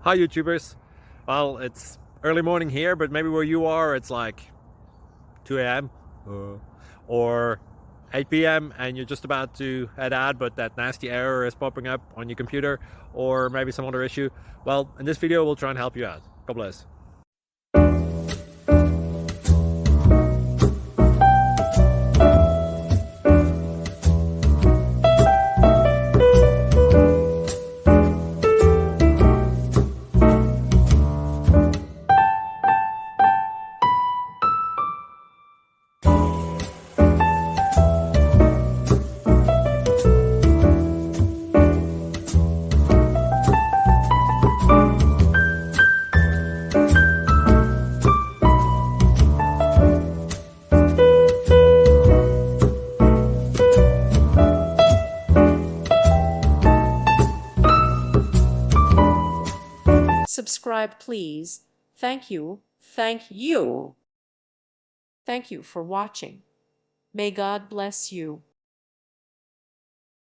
Hi YouTubers. Well, it's early morning here, but maybe where you are it's like 2 a.m. or 8 p.m. and you're just about to head out, but that nasty error is popping up on your computer, or maybe some other issue. Well, in this video we'll try and help you out. God bless. Subscribe, please. Thank you. Thank you. Thank you for watching. May God bless you.